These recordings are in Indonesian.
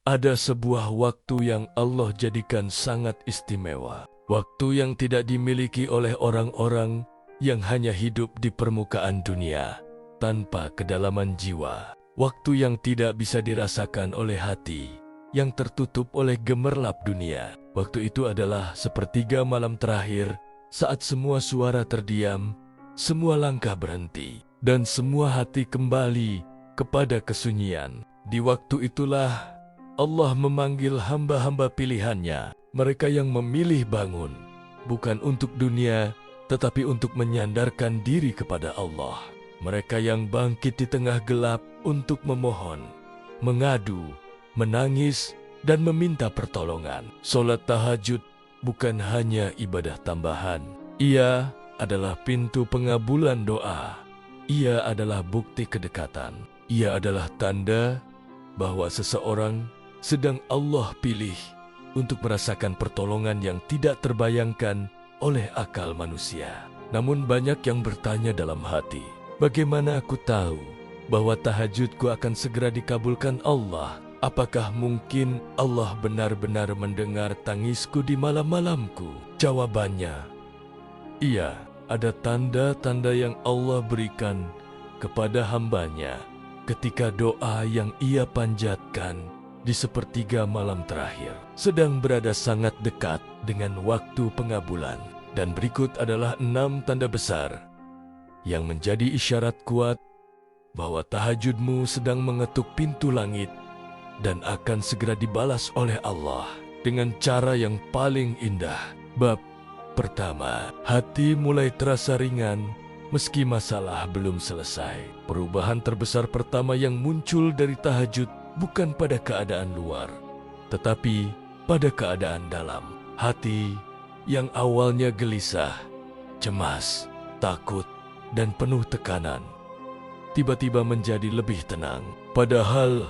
Ada sebuah waktu yang Allah jadikan sangat istimewa. Waktu yang tidak dimiliki oleh orang-orang yang hanya hidup di permukaan dunia, tanpa kedalaman jiwa. Waktu yang tidak bisa dirasakan oleh hati, yang tertutup oleh gemerlap dunia. Waktu itu adalah sepertiga malam terakhir, saat semua suara terdiam, semua langkah berhenti, dan semua hati kembali kepada kesunyian. Di waktu itulah Allah memanggil hamba-hamba pilihannya, mereka yang memilih bangun, bukan untuk dunia, tetapi untuk menyandarkan diri kepada Allah. Mereka yang bangkit di tengah gelap untuk memohon, mengadu, menangis, dan meminta pertolongan. Salat tahajud bukan hanya ibadah tambahan. Ia adalah pintu pengabulan doa. Ia adalah bukti kedekatan. Ia adalah tanda bahwa seseorang sedang Allah pilih untuk merasakan pertolongan yang tidak terbayangkan oleh akal manusia. Namun banyak yang bertanya dalam hati, bagaimana aku tahu bahwa tahajudku akan segera dikabulkan Allah? Apakah mungkin Allah benar-benar mendengar tangisku di malam-malamku? Jawabannya, iya, ada tanda-tanda yang Allah berikan kepada hambanya ketika doa yang ia panjatkan di sepertiga malam terakhir sedang berada sangat dekat dengan waktu pengabulan. Dan berikut adalah 6 tanda besar yang menjadi isyarat kuat bahwa tahajudmu sedang mengetuk pintu langit dan akan segera dibalas oleh Allah dengan cara yang paling indah. Bab pertama, hati mulai terasa ringan meski masalah belum selesai. Perubahan terbesar pertama yang muncul dari tahajud bukan pada keadaan luar, tetapi pada keadaan dalam. Hati yang awalnya gelisah, cemas, takut, dan penuh tekanan, tiba-tiba menjadi lebih tenang. Padahal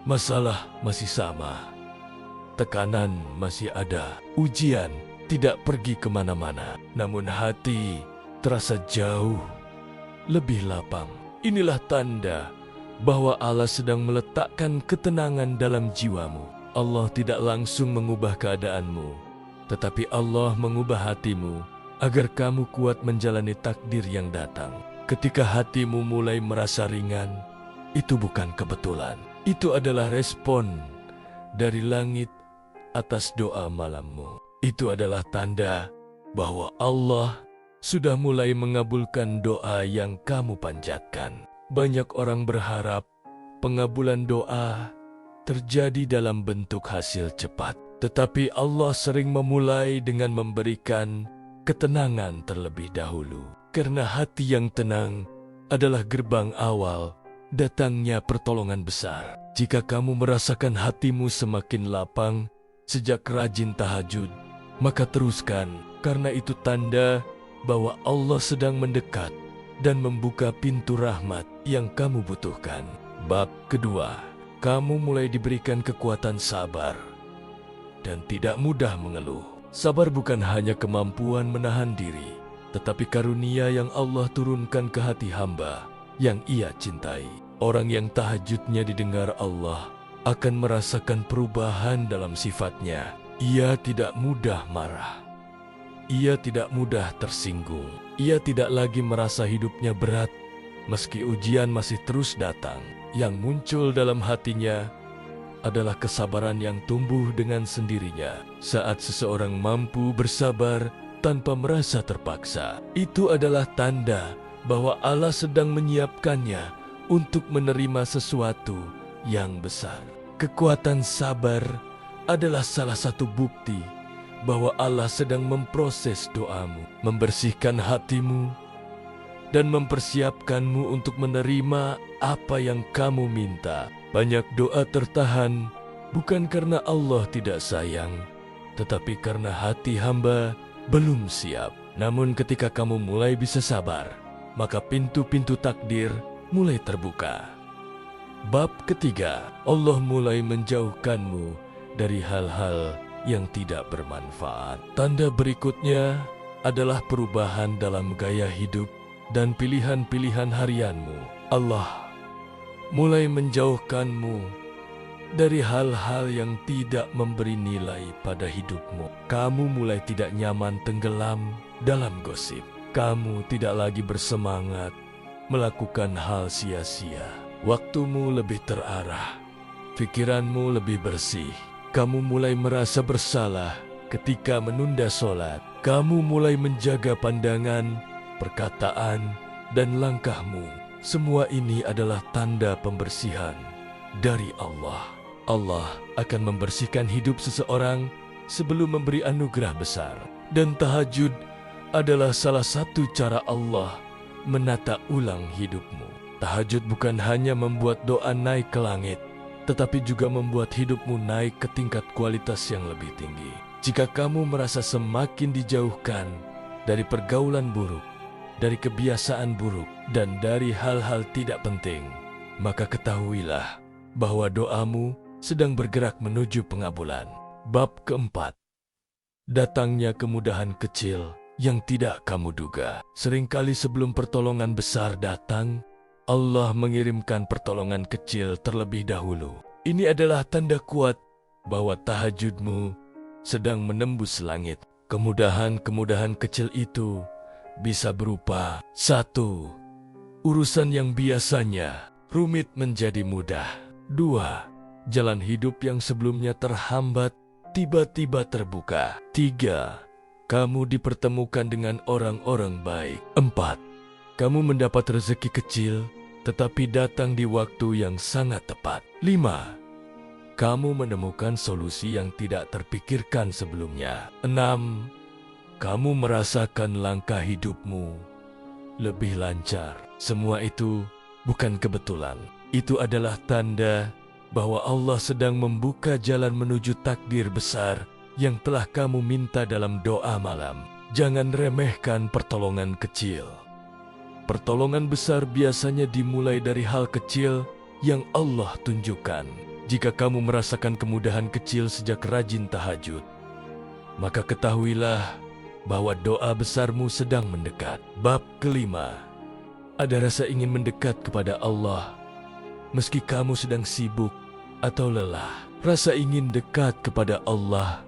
masalah masih sama, tekanan masih ada, ujian tidak pergi kemana-mana, namun hati terasa jauh lebih lapang. Inilah tanda bahwa Allah sedang meletakkan ketenangan dalam jiwamu. Allah tidak langsung mengubah keadaanmu, tetapi Allah mengubah hatimu agar kamu kuat menjalani takdir yang datang. Ketika hatimu mulai merasa ringan, itu bukan kebetulan. Itu adalah respon dari langit atas doa malammu. Itu adalah tanda bahwa Allah sudah mulai mengabulkan doa yang kamu panjatkan. Banyak orang berharap pengabulan doa terjadi dalam bentuk hasil cepat. Tetapi Allah sering memulai dengan memberikan ketenangan terlebih dahulu. Karena hati yang tenang adalah gerbang awal datangnya pertolongan besar. Jika kamu merasakan hatimu semakin lapang sejak rajin tahajud, maka teruskan, karena itu tanda bahwa Allah sedang mendekat dan membuka pintu rahmat yang kamu butuhkan. Bab kedua, kamu mulai diberikan kekuatan sabar dan tidak mudah mengeluh. Sabar bukan hanya kemampuan menahan diri, tetapi karunia yang Allah turunkan ke hati hamba yang Ia cintai. Orang yang tahajudnya didengar Allah akan merasakan perubahan dalam sifatnya. Ia tidak mudah marah. Ia tidak mudah tersinggung. Ia tidak lagi merasa hidupnya berat meski ujian masih terus datang. Yang muncul dalam hatinya adalah kesabaran yang tumbuh dengan sendirinya. Saat seseorang mampu bersabar tanpa merasa terpaksa, itu adalah tanda bahwa Allah sedang menyiapkannya untuk menerima sesuatu yang besar. Kekuatan sabar adalah salah satu bukti bahwa Allah sedang memproses doamu, membersihkan hatimu, dan mempersiapkanmu untuk menerima apa yang kamu minta. Banyak doa tertahan bukan karena Allah tidak sayang, tetapi karena hati hamba belum siap. Namun ketika kamu mulai bisa sabar, maka pintu-pintu takdir mulai terbuka. Bab ketiga, Allah mulai menjauhkanmu dari hal-hal yang tidak bermanfaat. Tanda berikutnya adalah perubahan dalam gaya hidup dan pilihan-pilihan harianmu. Allah mulai menjauhkanmu dari hal-hal yang tidak memberi nilai pada hidupmu. Kamu mulai tidak nyaman tenggelam dalam gosip. Kamu tidak lagi bersemangat melakukan hal sia-sia. Waktumu lebih terarah, pikiranmu lebih bersih. Kamu mulai merasa bersalah ketika menunda sholat. Kamu mulai menjaga pandangan, perkataan, dan langkahmu. Semua ini adalah tanda pembersihan dari Allah. Allah akan membersihkan hidup seseorang sebelum memberi anugerah besar. Dan tahajud adalah salah satu cara Allah menata ulang hidupmu. Tahajud bukan hanya membuat doa naik ke langit, tetapi juga membuat hidupmu naik ke tingkat kualitas yang lebih tinggi. Jika kamu merasa semakin dijauhkan dari pergaulan buruk, dari kebiasaan buruk, dan dari hal-hal tidak penting, maka ketahuilah bahwa doamu sedang bergerak menuju pengabulan. Bab keempat, datangnya kemudahan kecil yang tidak kamu duga. Seringkali sebelum pertolongan besar datang, Allah mengirimkan pertolongan kecil terlebih dahulu. Ini adalah tanda kuat bahwa tahajudmu sedang menembus langit. Kemudahan-kemudahan kecil itu bisa berupa: 1. Urusan yang biasanya rumit menjadi mudah. 2. Jalan hidup yang sebelumnya terhambat tiba-tiba terbuka. 3. Kamu dipertemukan dengan orang-orang baik. 4. Kamu mendapat rezeki kecil tetapi datang di waktu yang sangat tepat. 5. Kamu menemukan solusi yang tidak terpikirkan sebelumnya. 6. Kamu merasakan langkah hidupmu lebih lancar. Semua itu bukan kebetulan. Itu adalah tanda bahwa Allah sedang membuka jalan menuju takdir besar yang telah kamu minta dalam doa malam. Jangan remehkan pertolongan kecil. Pertolongan besar biasanya dimulai dari hal kecil yang Allah tunjukkan. Jika kamu merasakan kemudahan kecil sejak rajin tahajud, maka ketahuilah bahwa doa besarmu sedang mendekat. Bab kelima, ada rasa ingin mendekat kepada Allah meski kamu sedang sibuk atau lelah. Rasa ingin dekat kepada Allah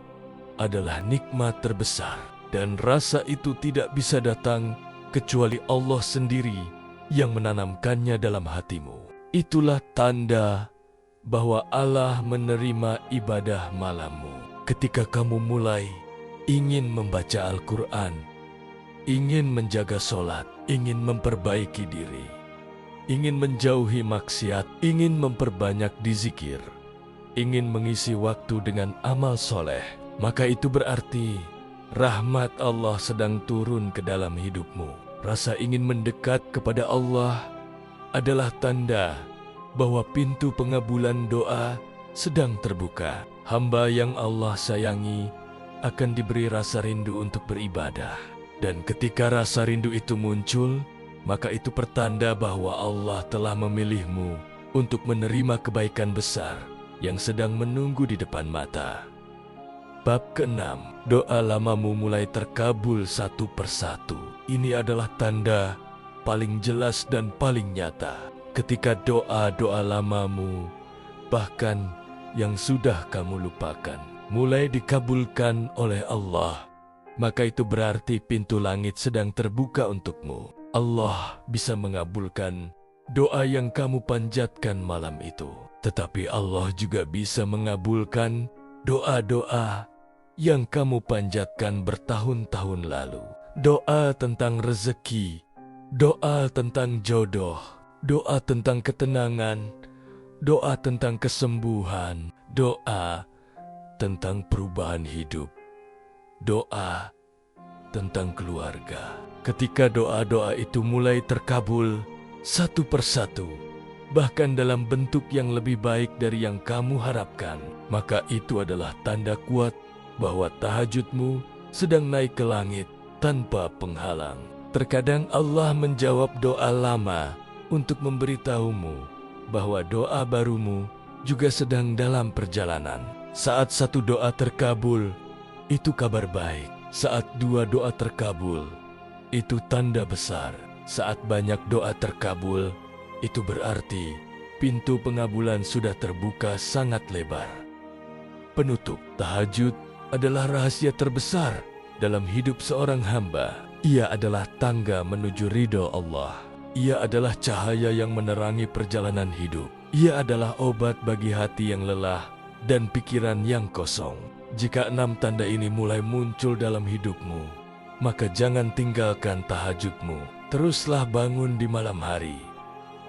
adalah nikmat terbesar, dan rasa itu tidak bisa datang kecuali Allah sendiri yang menanamkannya dalam hatimu. Itulah tanda bahwa Allah menerima ibadah malammu. Ketika kamu mulai ingin membaca Al-Quran, ingin menjaga sholat, ingin memperbaiki diri, ingin menjauhi maksiat, ingin memperbanyak dizikir, ingin mengisi waktu dengan amal soleh, maka itu berarti rahmat Allah sedang turun ke dalam hidupmu. Rasa ingin mendekat kepada Allah adalah tanda bahwa pintu pengabulan doa sedang terbuka. Hamba yang Allah sayangi akan diberi rasa rindu untuk beribadah. Dan ketika rasa rindu itu muncul, maka itu pertanda bahwa Allah telah memilihmu untuk menerima kebaikan besar yang sedang menunggu di depan mata. Bab ke-6, doa lamamu mulai terkabul satu persatu. Ini adalah tanda paling jelas dan paling nyata. Ketika doa-doa lamamu, bahkan yang sudah kamu lupakan, mulai dikabulkan oleh Allah, maka itu berarti pintu langit sedang terbuka untukmu. Allah bisa mengabulkan doa yang kamu panjatkan malam itu. Tetapi Allah juga bisa mengabulkan doa-doa yang kamu panjatkan bertahun-tahun lalu. Doa tentang rezeki, doa tentang jodoh, doa tentang ketenangan, doa tentang kesembuhan, doa tentang perubahan hidup, doa tentang keluarga. Ketika doa-doa itu mulai terkabul satu persatu, bahkan dalam bentuk yang lebih baik dari yang kamu harapkan, maka itu adalah tanda kuat bahwa tahajudmu sedang naik ke langit tanpa penghalang. Terkadang Allah menjawab doa lama untuk memberitahumu bahwa doa barumu juga sedang dalam perjalanan. Saat satu doa terkabul, itu kabar baik. Saat dua doa terkabul, itu tanda besar. Saat banyak doa terkabul, itu berarti pintu pengabulan sudah terbuka sangat lebar. Penutup, tahajud adalah rahasia terbesar dalam hidup seorang hamba. Ia adalah tangga menuju ridho Allah. Ia adalah cahaya yang menerangi perjalanan hidup. Ia adalah obat bagi hati yang lelah dan pikiran yang kosong. Jika 6 tanda ini mulai muncul dalam hidupmu, maka jangan tinggalkan tahajudmu. Teruslah bangun di malam hari.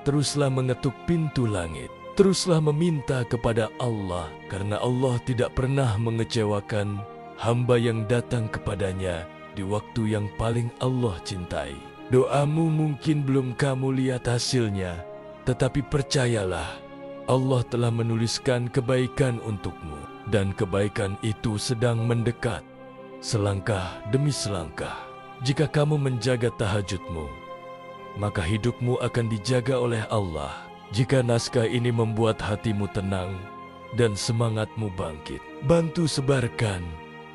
Teruslah mengetuk pintu langit. Teruslah meminta kepada Allah, karena Allah tidak pernah mengecewakan hamba yang datang kepadanya di waktu yang paling Allah cintai. Doamu mungkin belum kamu lihat hasilnya, tetapi percayalah, Allah telah menuliskan kebaikan untukmu, dan kebaikan itu sedang mendekat, selangkah demi selangkah. Jika kamu menjaga tahajudmu, maka hidupmu akan dijaga oleh Allah. Jika naskah ini membuat hatimu tenang dan semangatmu bangkit, bantu sebarkan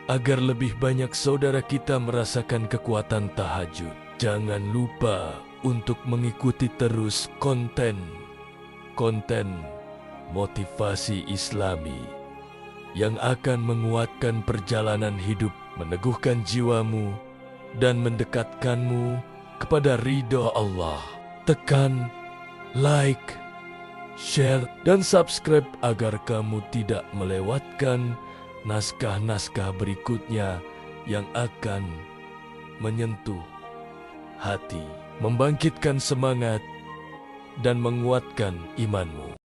agar lebih banyak saudara kita merasakan kekuatan tahajud. Jangan lupa untuk mengikuti terus konten motivasi Islami yang akan menguatkan perjalanan hidup, meneguhkan jiwamu, dan mendekatkanmu kepada ridho Allah. Tekan like, share, dan subscribe agar kamu tidak melewatkan naskah-naskah berikutnya yang akan menyentuh hati, membangkitkan semangat, dan menguatkan imanmu.